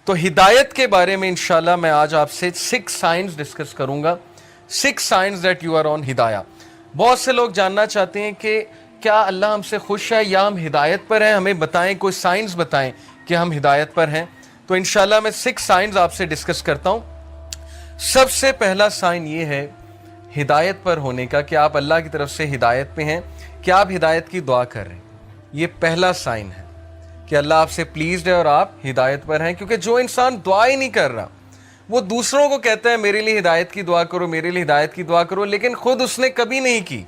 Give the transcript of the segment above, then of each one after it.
تو ہدایت کے بارے میں انشاءاللہ میں آج آپ سے 6 سائنز ڈسکس کروں گا. 6 signs that you are on ہدایہ. بہت سے لوگ جاننا چاہتے ہیں کہ کیا اللہ ہم سے خوش ہے یا ہم ہدایت پر ہیں, ہمیں بتائیں, کوئی سائنز بتائیں کہ ہم ہدایت پر ہیں. تو انشاءاللہ میں 6 سائنز آپ سے ڈسکس کرتا ہوں. سب سے پہلا سائن یہ ہے ہدایت پر ہونے کا کہ آپ اللہ کی طرف سے ہدایت پہ ہیں, کہ آپ ہدایت کی دعا کر رہے ہیں. یہ پہلا سائن ہے کہ اللہ آپ سے پلیزڈ ہے اور آپ ہدایت پر ہیں. کیونکہ جو انسان دعا ہی نہیں کر رہا, وہ دوسروں کو کہتا ہے میرے لیے ہدایت کی دعا کرو, میرے لیے ہدایت کی دعا کرو, لیکن خود اس نے کبھی نہیں کی,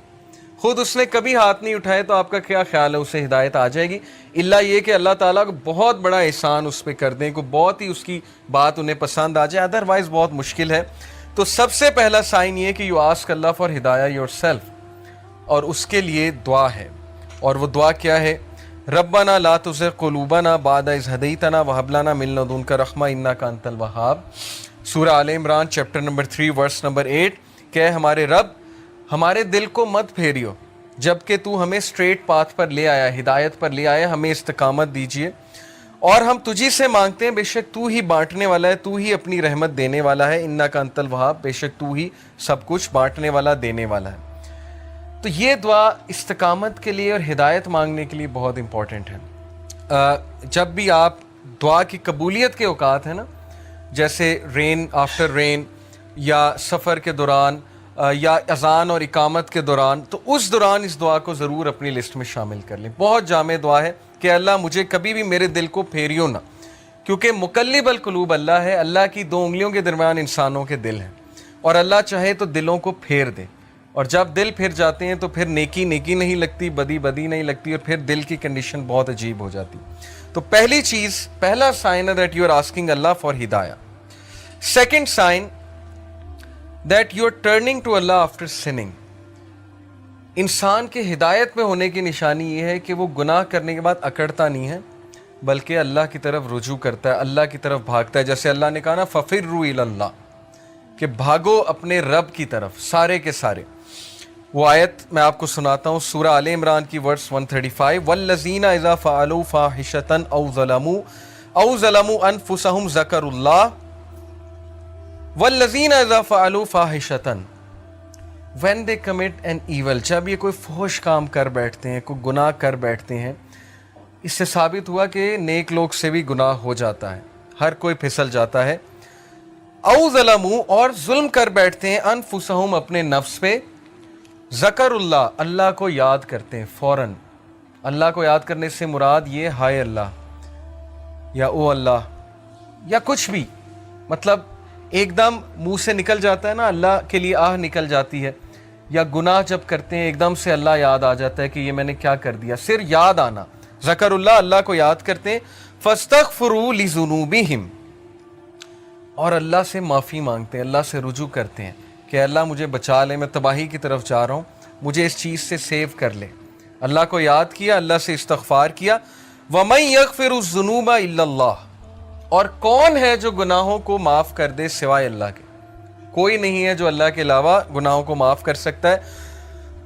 خود اس نے کبھی ہاتھ نہیں اٹھائے, تو آپ کا کیا خیال ہے اسے ہدایت آ جائے گی؟ اللہ یہ کہ اللہ تعالیٰ کو بہت بڑا احسان اس پہ کر دیں, کو بہت ہی اس کی بات انہیں پسند آ جائے, ادروائز بہت مشکل ہے. تو سب سے پہلا سائن یہ کہ یو آسک اللہ فار ہدایہ یور سیلف, اور اس کے لیے دعا ہے. اور وہ دعا کیا ہے؟ ربنا لا تزغ قلوبنا بعد اذ ہدیتنا وہب لنا من لدنک رحمہ انک انت الوہاب. سورہ آل عمران چیپٹر نمبر 3 ورس نمبر 8 کہ ہمارے رب ہمارے دل کو مت پھیریو جبکہ تو ہمیں اسٹریٹ پاتھ پر لے آیا, ہدایت پر لے آیا, ہمیں استقامت دیجیے. اور ہم تجھی سے مانگتے ہیں, بے شک تو ہی بانٹنے والا ہے, تو ہی اپنی رحمت دینے والا ہے. انک انت الوہاب, بے شک تو ہی سب کچھ بانٹنے والا, دینے والا ہے. تو یہ دعا استقامت کے لیے اور ہدایت مانگنے کے لیے بہت امپورٹنٹ ہے. جب بھی آپ دعا کی قبولیت کے اوقات ہیں نا, جیسے رین آفٹر رین, یا سفر کے دوران, یا اذان اور اقامت کے دوران, تو اس دوران اس دعا کو ضرور اپنی لسٹ میں شامل کر لیں. بہت جامع دعا ہے کہ اللہ مجھے کبھی بھی میرے دل کو پھیریو نہ, کیونکہ مقلب القلوب اللہ ہے. اللہ کی 2 انگلیوں کے درمیان انسانوں کے دل ہیں, اور اللہ چاہے تو دلوں کو پھیر دے. اور جب دل پھر جاتے ہیں تو پھر نیکی نیکی نہیں لگتی, بدی بدی نہیں لگتی, اور پھر دل کی کنڈیشن بہت عجیب ہو جاتی. تو پہلی چیز, پہلا سائن ہے دیٹ یو آر آسکنگ اللہ فار ہدایہ. Second sign that you are turning to اللہ آفٹر سننگ. انسان کے ہدایت میں ہونے کی نشانی یہ ہے کہ وہ گناہ کرنے کے بعد اکڑتا نہیں ہے, بلکہ اللہ کی طرف رجوع کرتا ہے, اللہ کی طرف بھاگتا ہے. جیسے اللہ نے کہا نا فَفِرُّوا إِلَى اللَّهِ, کہ بھاگو اپنے رب کی طرف, سارے کے سارے. وہ آیت میں آپ کو سناتا ہوں, سورہ آل عمران کی ورس 135, وَالَّذِينَ إِذَا فَعَلُوا فَاحِشَةً أَوْ ظَلَمُوا أَنفُسَهُمْ ذَكَرُوا اللَّهَ وَالَّذِينَ إِذَا فَعَلُوا فَاحِشَةً when they commit an evil. جب یہ کوئی فحش کام کر بیٹھتے ہیں, کوئی گناہ کر بیٹھتے ہیں, اس سے ثابت ہوا کہ نیک لوگ سے بھی گناہ ہو جاتا ہے, ہر کوئی پھسل جاتا ہے. او ظلموا, اور ظلم کر بیٹھتے ہیں, انفسہم, اپنے نفس پہ, ذکر اللہ, اللہ کو یاد کرتے ہیں فوراً. اللہ کو یاد کرنے سے مراد یہ ہائے اللہ, یا او اللہ, یا کچھ بھی, مطلب ایک دم منہ سے نکل جاتا ہے نا, اللہ کے لیے آہ نکل جاتی ہے. یا گناہ جب کرتے ہیں ایک دم سے اللہ یاد آ جاتا ہے کہ یہ میں نے کیا کر دیا, صرف یاد آنا, ذکر اللہ, اللہ کو یاد کرتے ہیں. فاستغفروا لذنوبہم, اور اللہ سے معافی مانگتے ہیں, اللہ سے رجوع کرتے ہیں کہ اللہ مجھے بچا لے, میں تباہی کی طرف جا رہا ہوں, مجھے اس چیز سے سیو کر لے. اللہ کو یاد کیا, اللہ سے استغفار کیا. وَمَن يَغْفِرُ الذُّنُوبَ إِلَّا اللَّهُ, اور کون ہے جو گناہوں کو معاف کر دے سوائے اللہ کے؟ کوئی نہیں ہے جو اللہ کے علاوہ گناہوں کو معاف کر سکتا ہے.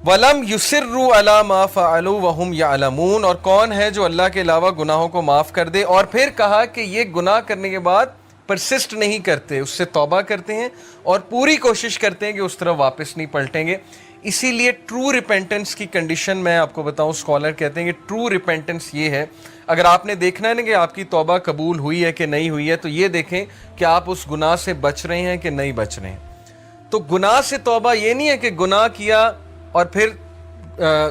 وَلَمْ يُصِرُّوا عَلَى مَا فَعَلُوا وَهُمْ يَعْلَمُونَ, اور کون ہے جو اللہ کے علاوہ گناہوں کو معاف کر دے, اور پھر کہا کہ یہ گناہ کرنے کے بعد پرسسٹ نہیں کرتے, اس سے توبہ کرتے ہیں اور پوری کوشش کرتے ہیں کہ اس طرف واپس نہیں پلٹیں گے. اسی لیے ٹرو ریپینٹنس کی کنڈیشن میں آپ کو بتاؤں, اسکالر کہتے ہیں کہ ٹرو ریپینٹنس یہ ہے, اگر آپ نے دیکھنا ہے نا کہ آپ کی توبہ قبول ہوئی ہے کہ نہیں ہوئی ہے, تو یہ دیکھیں کہ آپ اس گناہ سے بچ رہے ہیں کہ نہیں بچ رہے ہیں. تو گناہ سے توبہ یہ نہیں ہے کہ گناہ کیا اور پھر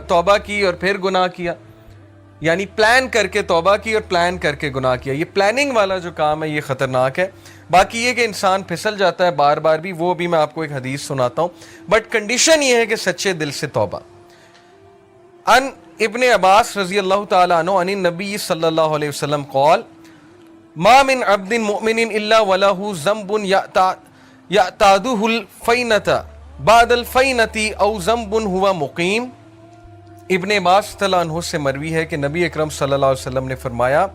توبہ کی اور پھر گناہ کیا, یعنی پلان کر کے توبہ کی اور پلان کر کے گناہ کیا. یہ پلاننگ والا جو کام ہے یہ خطرناک ہے. باقی یہ کہ انسان پھسل جاتا ہے بار بار بھی, وہ بھی میں آپ کو ایک حدیث سناتا ہوں, بٹ کنڈیشن یہ ہے کہ سچے دل سے توبہ. ان ابن عباس رضی اللہ تعالیٰ عنہ عن النبی صلی اللہ علیہ وسلم قال ما من عبد مؤمن الا وله ذنب يعتاده الفینة بعد الفینة او ذنب هو مقیم. ابن عباس رضی اللہ عنہ سے مروی ہے کہ نبی اکرم صلی اللہ علیہ وسلم نے فرمایا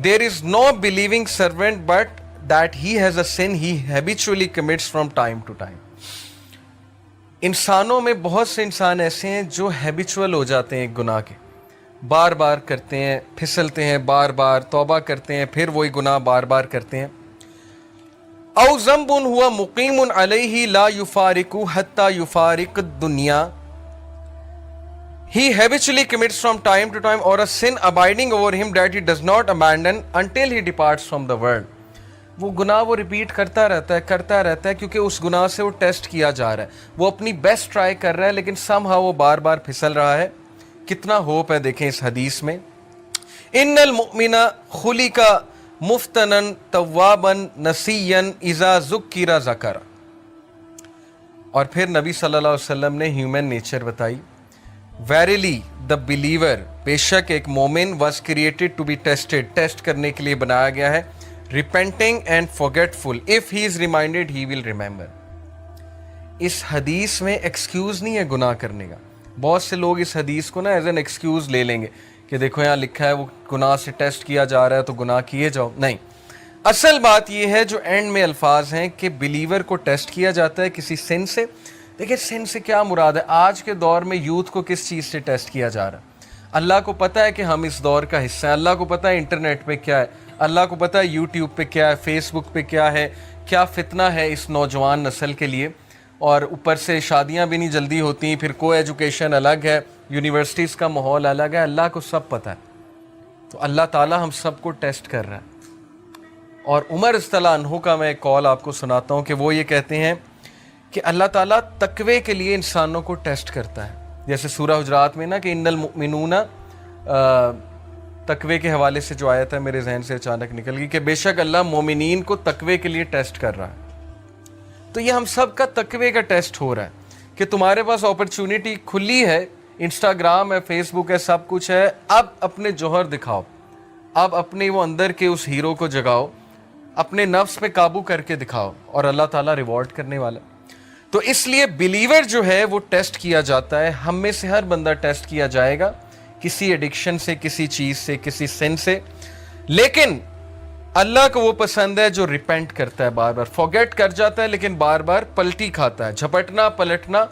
there is no believing servant but that he has a sin he habitually commits from time to time. انسانوں میں بہت سے انسان ایسے ہیں جو ہیبیچول ہو جاتے ہیں ایک گناہ کے, بار بار کرتے ہیں، پھسلتے ہیں، بار بار توبہ کرتے ہیں، پھر وہی گناہ بار بار کرتے ہیں. او ذنب ہوا مقیم علیہ لا یفارق حتی یفارق الدنیا. He habitually commits from time to time, or a sin abiding over him that he does not abandon until he departs from the world. وہ گناہ وہ ریپیٹ کرتا رہتا ہے کیونکہ اس گناہ سے وہ ٹیسٹ کیا جا رہا ہے، وہ اپنی بیسٹ ٹرائی کر رہا ہے لیکن سم ہاؤ وہ بار بار پھسل رہا ہے. کتنا ہوپ ہے دیکھیں اس حدیث میں. ان المؤمن خلق مفتنا توابا نسیا اذا ذکر ذکر. اور پھر نبی صلی اللہ علیہ وسلم نے ہیومن نیچر بتائی. ویریلی دا بلیور، بے شک ایک مومن was created to be tested, test کرنے کے لیے بنایا گیا ہے. Repenting and forgetful, if he is reminded he will remember. اس حدیث میں ایکسکیوز نہیں ہے گناہ کرنے کا. بہت سے لوگ اس حدیث کو نا ایز این ایکسکیوز لے لیں گے کہ دیکھو یہاں لکھا ہے وہ گناہ سے ٹیسٹ کیا جا رہا ہے تو گناہ کیے جاؤ. نہیں، اصل بات یہ ہے جو اینڈ میں الفاظ ہیں کہ بلیور کو ٹیسٹ کیا جاتا ہے کسی سن سے. دیکھیں سن سے کیا مراد ہے؟ آج کے دور میں یوتھ کو کس چیز سے ٹیسٹ کیا جا رہا ہے؟ اللہ کو پتہ ہے کہ ہم اس دور کا حصہ ہیں، اللہ کو پتہ ہے انٹرنیٹ پہ کیا ہے، اللہ کو پتہ ہے یوٹیوب پہ کیا ہے، فیس بک پہ کیا ہے، کیا فتنہ ہے اس نوجوان نسل کے لیے. اور اوپر سے شادیاں بھی نہیں جلدی ہوتی، پھر کو ایجوکیشن الگ ہے، یونیورسٹیز کا ماحول الگ ہے. اللہ کو سب پتہ ہے، تو اللہ تعالیٰ ہم سب کو ٹیسٹ کر رہا ہے. اور عمر رضی اللہ عنہ کا میں ایک کال آپ کو سناتا ہوں کہ وہ یہ کہتے ہیں کہ اللہ تعالیٰ تقوی کے لیے انسانوں کو ٹیسٹ کرتا ہے. جیسے سورہ حجرات میں نا کہ ان المؤمنون، تقوی کے حوالے سے جو آیت ہے میرے ذہن سے اچانک نکل گئی کہ بے شک اللہ مومنین کو تقوی کے لیے ٹیسٹ کر رہا ہے. تو یہ ہم سب کا تقوی کا ٹیسٹ ہو رہا ہے کہ تمہارے پاس اپرچونٹی کھلی ہے، انسٹاگرام ہے، فیس بک ہے، سب کچھ ہے. اب اپنے جوہر دکھاؤ، اب اپنے وہ اندر کے اس ہیرو کو جگاؤ، اپنے نفس پہ قابو کر کے دکھاؤ اور اللہ تعالیٰ ریوارڈ کرنے والا. تو اس لیے بلیور جو ہے وہ ٹیسٹ کیا جاتا ہے. ہم میں سے ہر بندہ ٹیسٹ کیا جائے گا کسی ایڈکشن سے، کسی چیز سے، کسی سن سے. لیکن اللہ کو وہ پسند ہے جو ریپینٹ کرتا ہے، بار بار فارگیٹ کر جاتا ہے لیکن بار بار پلٹی کھاتا ہے. جھپٹنا پلٹنا،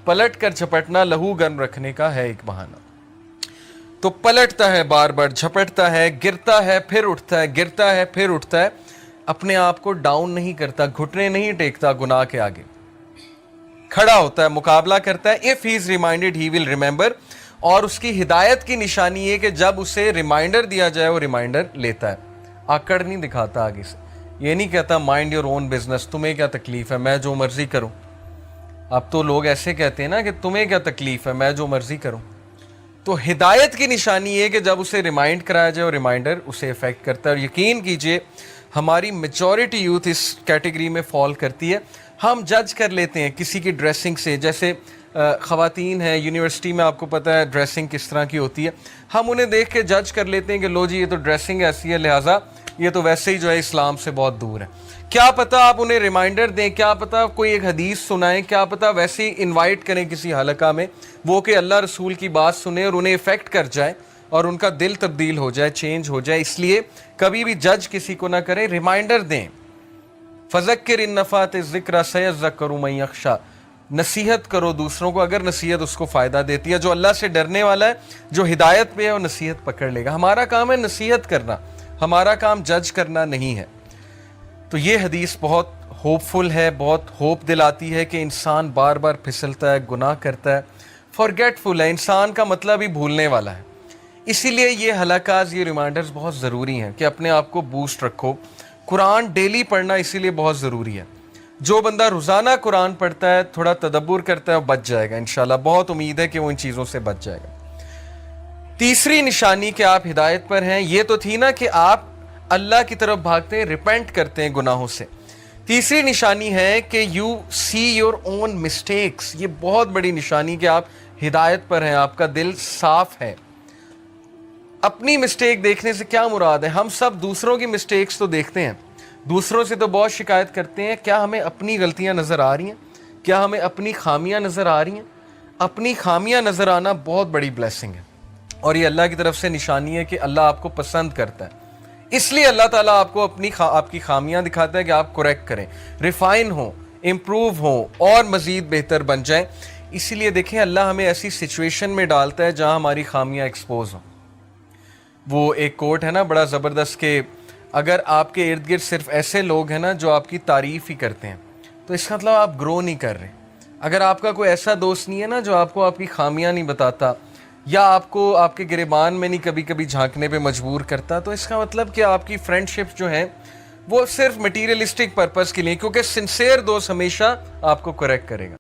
پلٹ کر جھپٹنا لہو گرم رکھنے کا ہے ایک بہانہ. تو پلٹتا ہے، بار بار جھپٹتا ہے، گرتا ہے پھر اٹھتا ہے، گرتا ہے پھر اٹھتا ہے. اپنے آپ کو ڈاؤن نہیں کرتا، گھٹنے نہیں ٹیکتا گناہ کے آگے، کھڑا ہوتا ہے، مقابلہ کرتا ہے. if he is reminded he will remember. اور اس کی ہدایت کی نشانی یہ کہ جب اسے ریمائنڈر دیا جائے وہ ریمائنڈر لیتا ہے. آکڑ نہیں دکھاتا آگے سے، یہ نہیں کہتا مائنڈ یور اون بزنس، تمہیں کیا تکلیف ہے، میں جو مرضی کروں. اب تو لوگ ایسے کہتے ہیں نا کہ تمہیں کیا تکلیف ہے، میں جو مرضی کروں. تو ہدایت کی نشانی یہ کہ جب اسے ریمائنڈ کرایا جائے اور ریمائنڈر اسے افیکٹ کرتا ہے. اور یقین کیجئے ہماری میجورٹی یوتھ اس کیٹیگری میں فال کرتی ہے. ہم جج کر لیتے ہیں کسی کی ڈریسنگ سے. جیسے خواتین ہیں یونیورسٹی میں، آپ کو پتہ ہے ڈریسنگ کس طرح کی ہوتی ہے. ہم انہیں دیکھ کے جج کر لیتے ہیں کہ لو جی یہ تو ڈریسنگ ایسی ہے، لہٰذا یہ تو ویسے ہی جو ہے اسلام سے بہت دور ہے. کیا پتہ آپ انہیں ریمائنڈر دیں، کیا پتہ کوئی ایک حدیث سنائیں، کیا پتہ ویسے ہی انوائٹ کریں کسی حلقہ میں، وہ کہ اللہ رسول کی بات سنیں اور انہیں افیکٹ کر جائے اور ان کا دل تبدیل ہو جائے، چینج ہو جائے. اس لیے کبھی بھی جج کسی کو نہ کریں، ریمائنڈر دیں. فذکر ان نفعت الذکر سیذکر من یخشی. نصیحت کرو دوسروں کو اگر نصیحت اس کو فائدہ دیتی ہے. جو اللہ سے ڈرنے والا ہے، جو ہدایت پہ ہے، وہ نصیحت پکڑ لے گا. ہمارا کام ہے نصیحت کرنا، ہمارا کام جج کرنا نہیں ہے. تو یہ حدیث بہت ہوپ فل ہے، بہت ہوپ دلاتی ہے کہ انسان بار بار پھسلتا ہے، گناہ کرتا ہے، فارگیٹ فل ہے. انسان کا مطلب ہی بھولنے والا ہے. اسی لیے یہ حلقات، یہ ریمائنڈرز بہت ضروری ہیں کہ اپنے آپ کو بوسٹ رکھو. قرآن ڈیلی پڑھنا اسی لیے بہت ضروری ہے. جو بندہ روزانہ قرآن پڑھتا ہے، تھوڑا تدبر کرتا ہے، وہ بچ جائے گا انشاءاللہ. بہت امید ہے کہ وہ ان چیزوں سے بچ جائے گا. تیسری نشانی کہ آپ ہدایت پر ہیں، یہ تو تھی نا کہ آپ اللہ کی طرف بھاگتے ہیں، ریپینٹ کرتے ہیں گناہوں سے. تیسری نشانی ہے کہ you see your own mistakes. یہ بہت بڑی نشانی کہ آپ ہدایت پر ہیں، آپ کا دل صاف ہے. اپنی مسٹیک دیکھنے سے کیا مراد ہے؟ ہم سب دوسروں کی مسٹیکس تو دیکھتے ہیں، دوسروں سے تو بہت شکایت کرتے ہیں. کیا ہمیں اپنی غلطیاں نظر آ رہی ہیں؟ کیا ہمیں اپنی خامیاں نظر آ رہی ہیں؟ اپنی خامیاں نظر آنا بہت بڑی بلیسنگ ہے، اور یہ اللہ کی طرف سے نشانی ہے کہ اللہ آپ کو پسند کرتا ہے. اس لیے اللہ تعالیٰ آپ کو آپ کی خامیاں دکھاتا ہے کہ آپ کریکٹ کریں، ریفائن ہوں، امپروو ہوں اور مزید بہتر بن جائیں. اسی لیے دیکھیں اللہ ہمیں ایسی سچویشن میں ڈالتا ہے جہاں ہماری خامیاں ایکسپوز ہوں. وہ ایک کوٹ ہے نا بڑا زبردست کہ اگر آپ کے ارد گرد صرف ایسے لوگ ہیں نا جو آپ کی تعریف ہی کرتے ہیں تو اس کا مطلب آپ گرو نہیں کر رہے. اگر آپ کا کوئی ایسا دوست نہیں ہے نا جو آپ کو آپ کی خامیاں نہیں بتاتا یا آپ کو آپ کے گریبان میں نہیں کبھی کبھی جھانکنے پہ مجبور کرتا, تو اس کا مطلب کہ آپ کی فرینڈ شپ جو ہیں وہ صرف مٹیریلسٹک پرپس کے لیے, کیونکہ سنسیئر دوست ہمیشہ آپ کو کریکٹ کرے گا.